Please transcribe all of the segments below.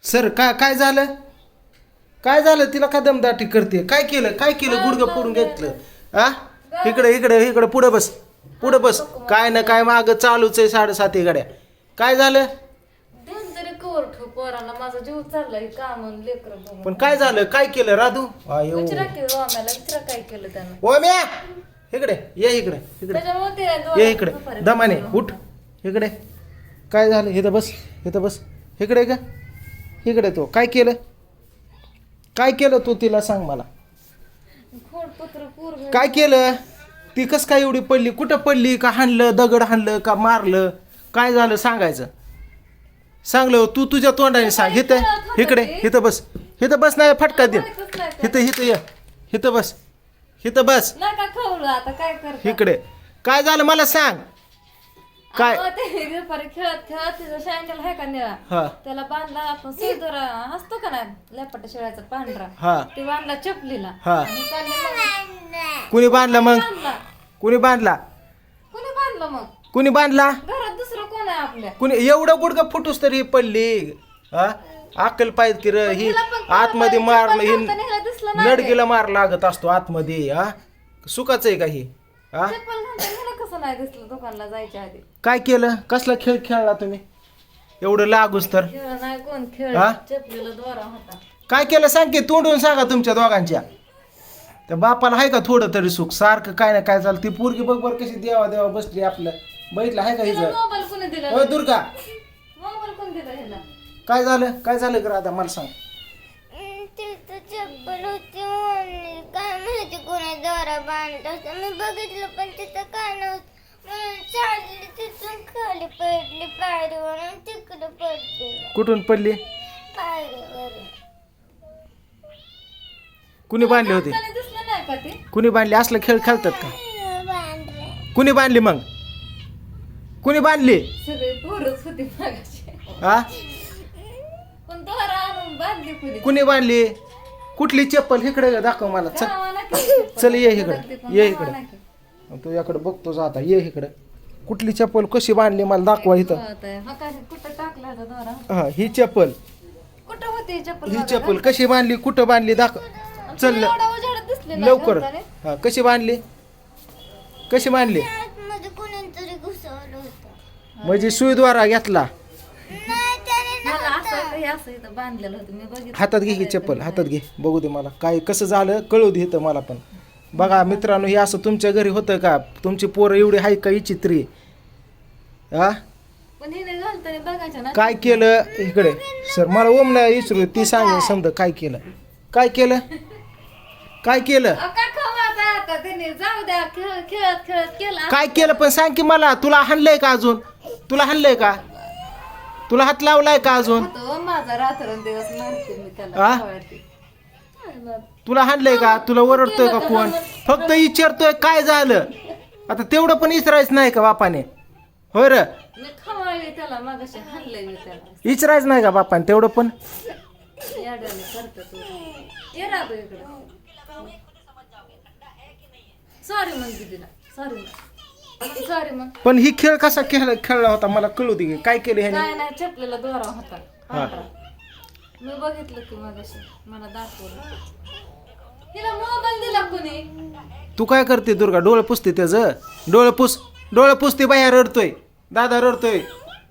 Sir काय काय झालं? काय झालं? तिला का दमदाटी करते? काय केलं गुडघं फोडून घेतलं? आ इकडे पुढे बस, पुढे बस. काय ना काय माग चालूच आहे 7:30 गाड्या. काय झालं? तरी कवर ठेव पोरांना, माझा जीव चाललाय काम लेकर बघून. पण काय झालं? काय केलं राधू? आयो विचारा की ओम्याला, विचारा काय केलं त्यानं. ओम्या इकडे ये, इकडे त्याच्यामुळे ते ये, इकडे दमाने उठ. इकडे काय झालं? इथं बस इकडे का? इकडे तो काय केलं तू? तिला सांग मला. खोडपत्र पूर्ण काय केलं? ती कस काय एवढी पडली? कुठं पडली? का हाणलं? दगड हाणलं का मारलं? काय झालं सांगायचं? सांगलं तू तुझ्या तोंडाने सांग. इथं बस नाही फटका दे. इथं बस नका खवलं, आता काय करता? इकडे काय झालं मला सांग. काय ते दुपारी खेळत तिचा शँडल आहे का निळा, हा त्याला बांधला आपण सिंदूर असतो का नाही लेपटा शेळ्याचा पांढरा, हा ते बांधला चपलीला. हा आणि चालले मग. कुणी बांधला मग? कुणी बांधला? कोणी बांधलं मग? कुणी बांधला? घरात दुसरं कोण आहे आपल्या? कुणी एवढं गुडघं फुटूस तरी पडली? हा अक्कल पाहिजे की र. ही आतमध्ये मारलं, ही दिसलं नडगीला मार लागत असतो आतमध्ये. हा सुखाचं आहे का ही? हा चप्पल घालताना कसं नाही दिसलं दुकानला जायच्या आधी? काय केलं? कसला खेळ खेळला तुम्ही एवढं लागूस तर? खेळ नाही कोण खेळ, हा? चपलीला दोरा होता. काय केलं सांग की, तोंडून सांगा तुमच्या दोघांच्या. त्या बापाला आहे का थोडं तरी सुख? सारखं काय ना काय चाललं. ती पोरगी बघ बरं कशी देवा बसली आपलं. बघितलं आहे का हिचं? मोबाईल कोणी दिला? हो दुर्गा मोबाईल कोण दिला ह्याला? काय झालं का राधा मला सांग. तिथं चप्पल होती म्हणली, काय माहिती कोणी दोरा बांधला होता. मी बघितलं पण तिथं काय नव्हतं म्हणून चालली, तिथून खाली पडली पायरीवरून, तिकडे पडली कुठून पडली? पायरीवरून. कुणी बांधली होती? त्याला दिसलं नाही का ते? कुणी बांधली? असलं खेळ खेळतात का? बांधले कुणी बांधली मग? कुणी बांधली? सगळे पोरच होती मागाची, हा पण दोरा आणून बांधली कुणी? कुणी बांधली? कुठली चप्पल? इकडे दाखव मला. चल गावा नका. चल ये इकडे, ये गावा इकडे. नका. तू याकडे बघतोच आता. ये इकडे. कुठली चप्पल कशी बांधली मला दाखवा इथं. हा काय कुठं टाकला होता दोरा? हा ही चप्पल, कुठं होती चप्पल? ही चप्पल कशी बांधली? कुठं बांधली? दाखव. चल एवढा उजेडात दिसले नाही लवकर. घालताना. हा कशी बांधली? आतमध्ये कोणीतरी घुसवलं होतं. म्हणजे सुईद्वारा घेतला. नाही त्याने मला असं हे असं इथं बांधलेलं होतं, मी बघितलं. हातात घे ही चप्पल, हातात घे. बघू दे मला काय कसं झालं, कळू दे इथं मला पण. बघा मित्रांनो, हे असं तुमच्या घरी होतं का? तुमची पोरं एवढी हाय का विचित्री? हा पण हिने घालताना बघायचं ना. काय केलं? इकडे सर मला ओम नाही विचारू, ती सांगेल समजा काय केलं. काय केलं? काय खवायचं आता त्याने? जाऊ द्या, खेळत केला. काय केलं पण सांग की मला. तुला हाणलंय का अजून? तुला हात लावलाय का अजून? तो माझा रात्रंदिवस मारते मी त्याला. आ? खवायते. तुला हाणलंय का? तुला ओरडतोय का कोण? फक्त विचारतोय काय झालं. आता तेवढं पण विचारायचं नाही का बापाने? होय र, मी खवाळले त्याला, मागाशी हाणलंय मी त्याला. विचारायचं नाही का बापाने तेवढं पण? याड्याने करतो तू. ये राहतो इकडे. सॉरी मग दीदीला, सॉरी मग. पण ही खेळ कसा खेळला होता मला कळू दे. काय केलं ह्याने? काय नाही, चपलेला दोरा होता पांढरा. मी बघितलं की मागाशी, मला दाखवलं. हिला मोबाईल दिला कोणी? तू काय करते दुर्गा? डोळं पुसते त्याचं? डोळं पुसते. बाया रडतोय, दादा रडतोय,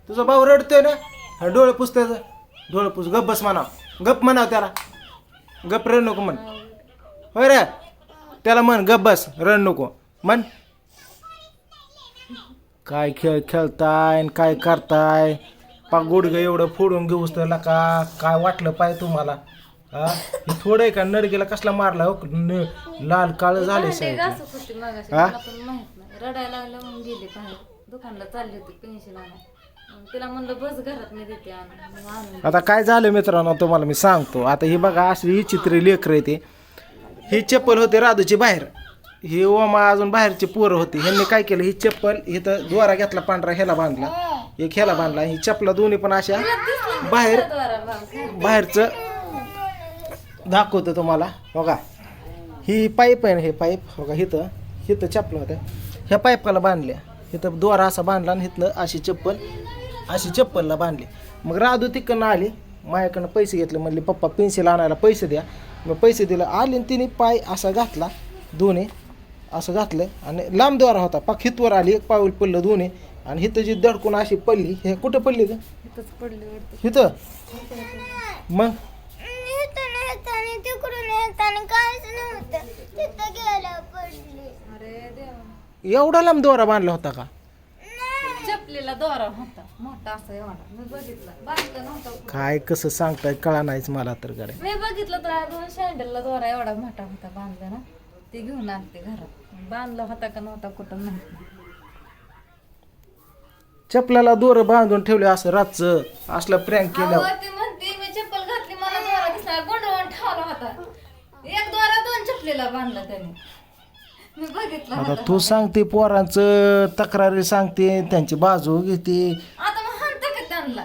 तुझा भाऊ रडतोय ना. हा डोळं पुस त्याचं. डोळं पुस. गप बस म्हणाव, गप म्हणाव त्याला. गप रड नको म्हण. होय रे, त्याला म्हण गप बस, रड नको म्हण. काय खेळ खेळताय आणि काय करताय? पा गुडघं एवढं फोडून घेऊस त्याला का? काय वाटलं पाहिजे तुम्हाला? हा हे थोडं आहे का? नडगीला कसला मारला हो? लाल काळ झाले भांडे साहेब. घासत होती मागाशी, हा? मला पण माहित नाही. रडायला लागलं म्हणून गेले बाहेर, दुकानला चालली होती पेन्शन आणायला. मग तिला म्हणलं बस घरात, मी देते आणून. मग आणून आता काय झालं मित्रांनो तुम्हाला मी सांगतो. आता ही बघा अशी विचित्र लेकर आहे ते. ही चप्पल होती राधूची बाहेर, ही ओमा अजून बाहेरची पोरं होती. ह्यांनी काय केलं? ही चप्पल इथं दोरा घेतला पांढरा, ह्याला बांधला, एक ह्याला बांधला. ही चपला दोन्ही पण अशा बाहेर दोरा बांध. बाहेरचं दाखवतो तुम्हाला. बघा ही पाईप आहे ना, हे पाईप बघा इथं चपला होत्या, ह्या पाईपाला बांधल्या. इथं दोरा असा बांधला आणि इथलं अशी चप्पलला बांधली. मग राधू तिकडनं आली, माझ्याकडनं पैसे घेतले म्हणले पप्पा पेन्सिल आणायला पैसे द्या. मग पैसे दिलं आले आणि तिने पाय असा घातला दोन्ही असं घातलं आणि लांब द्वारा होता पाक हितवर आली एक पाऊल पडलं दोन्ही आणि हिथं जी धडकून अशी पडली हे कुठं पडली का इथंच पडली वाटतं. हिथं मग इथून येताना तिकडून येताना काहीच नव्हतं तिथं गेला पडली. अरे देवा, एवढा लांब दोरा बांधला होता का चपलीला दोरा होता मोठा असा एवढा. मी बघितला, बांधला नव्हता. काय कसं सांगताय कळा नाहीच मला तर गाड्या. मी बघितलं तर 2 सँडलला दोरा एवढा मोठा होता बांधला ना. ते घेऊन आणते घरात. बांधला होता का नव्हता कुठं माहित. चपलाला दोर बांधून ठेवले असं रातचं असलं प्रँक केलं. ती म्हणते मी चप्पल घातली मला दोरा दिसला गोंडवून ठेवला होता. एक दोरा 2 चपलीला बांधला त्याने. मी बघितलं आता होता. तू सांगते पोरांचं तक्रारी सांगते त्यांची बाजू घेते. आता मग हाणते का त्यांना?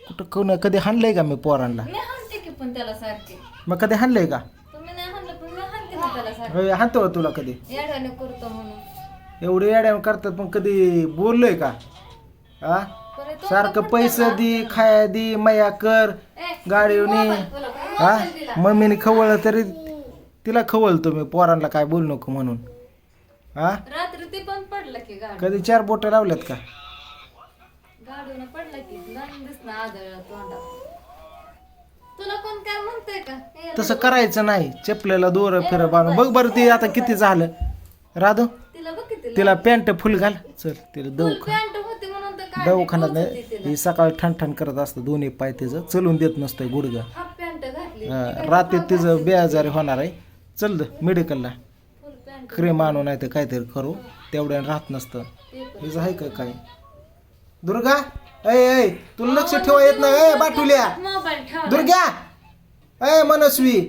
कुठं कधी हाणलंय का मी पोरांना? मी हाणते की पण त्याला सारखे. मग कधी हाणलंय का? तुम्ही नाही हाणलं पण मी हाणते ना त्याला सारखे. होय, हाणतो का तुला कधी? येड्याने करतो म्हणून. एवढे येड्या करतात पण कधी बोललोय का? हा बरं, तो सारखं पण पैसे त्याला- दे खाया दे मया कर ए, गाडीवनी मोबाईल बोला, हा मोबाईल दिला. मम्मीने खवळलं तरी तिला खवळतो मी पोरांना काय बोलू नको म्हणून. हा रात्री ते पण पडलं की गाडी. कधी 4 बोटं लावल्यात का? गाडीनं पडलं की लहान दिसणं आदळ तोंडात. तुला कोण काय म्हणतंय का? ए, तसं करायचं नाही. चपलेला दोर फिर बांधून बघ बरं ते आता किती झालं राधू. तिला बघ किती तिला पॅन्ट फुल घाल चल तिला फुल दवाखाना पॅन्ट होती म्हणून तर काय दवाखान्यात होती नाही तिला. ही सकाळी ठणठण करत असतं दोन्ही पाय तिचं चलून देत नसतंय गुडघं. हाफ पॅन्ट घातली. रात्री तिचं बेआजारी होणार आहे. चल मेडिकलला फुल पॅन्ट क्रीम आणू नाही तर काहीतरी करू तेवढ्यानं राहत नसतं. हिचं आहे का काय दुर्गा ऐ तुला लक्ष ठेवा येत नाही ए बाटुल्या मोबाईल ठेवा. दुर्गा ऐ मनस्वी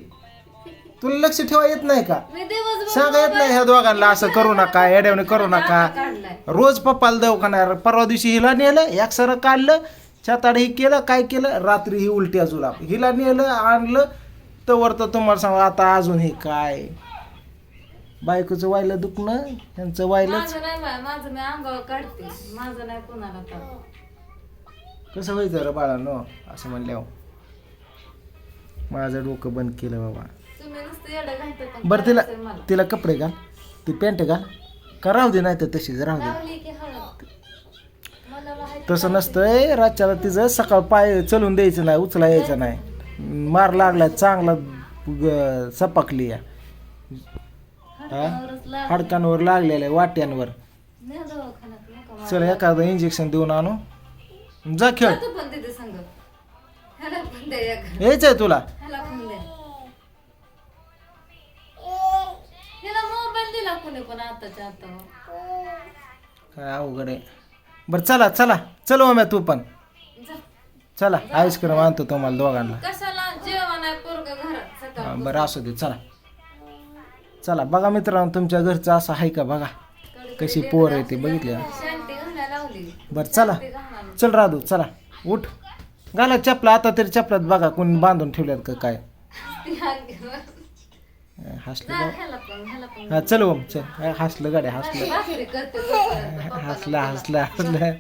तुला लक्ष ठेवा येत नाही का? मी दिवसभर सांगा येत नाही ह्या दोघांना असं करू नका येड्यावणे करू नका. काढलाय. रोज पप्पाला दवाखान्यात परवा दिवशी हिला नेलं एकसर काढलं छाताड ही केलं काय केलं रात्री ही उलट्या जुलाब हिला नेलं आणलं तर तुम्हाला सांगा आता अजून हे काय बायकोचं वायलं दुखणं ह्यांचं वायलंच. माझं नाही माझं मी अंगावर काढते. माझं नाही कोणाला तर. कसं व्हायचं रे बाळांनो असं म्हणल्यावर माझं डोकं बंद केलं बाबा. तुम्ही नुसतं येडं घालता. बरं तिला कपडे घाल ती पॅन्ट घाल का राहू दे नाही तर तशीच राहू दे. लावली की हळद. मला माहिती तसं नसतंय रातच्याला तिचं सकाळ पाय चलून द्यायचं नाही उचला यायचं नाही. मार लागला चांगला सपाकली या हाडावरच लाग. हाडकांवर लागलेल्या वाट्यांवर. नाही दवाखान्यात नका मला. चल एखादं इंजेक्शन देऊन आणू जा खेळ. तू पण तिथे सांग. ह्याला पण दे एक. यायचंय तुला ह्याला पण दे. ह्याला मोबाईल दिला कोणी पण आताच्या आता. काय अवघड आहे. बरं चला चला चल ओम्या तू पण जा. चला आईस्क्रीम आणतो तुम्हाला दोघांना. कशाला जेवण आहे पोरगं घरात सकाळ. बरं असू दे चला चला. बघा मित्रांनो तुमच्या घरचं असं आहे का बघा कशी पोर आहे ते बघितले. शांती घालायला लावली. बरं चला चल राधू चला उठ घाला चपला आता तरी चपलात बघा कोणी बांधून ठेवल्यात का काय. हसलं ह्याला पण हा चल ओम चल हसलं गाड्या हसलं भाकरी करते. हसलं हसलं हसलं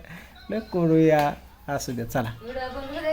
नको या असू द्या चला. व्हिडिओ बघ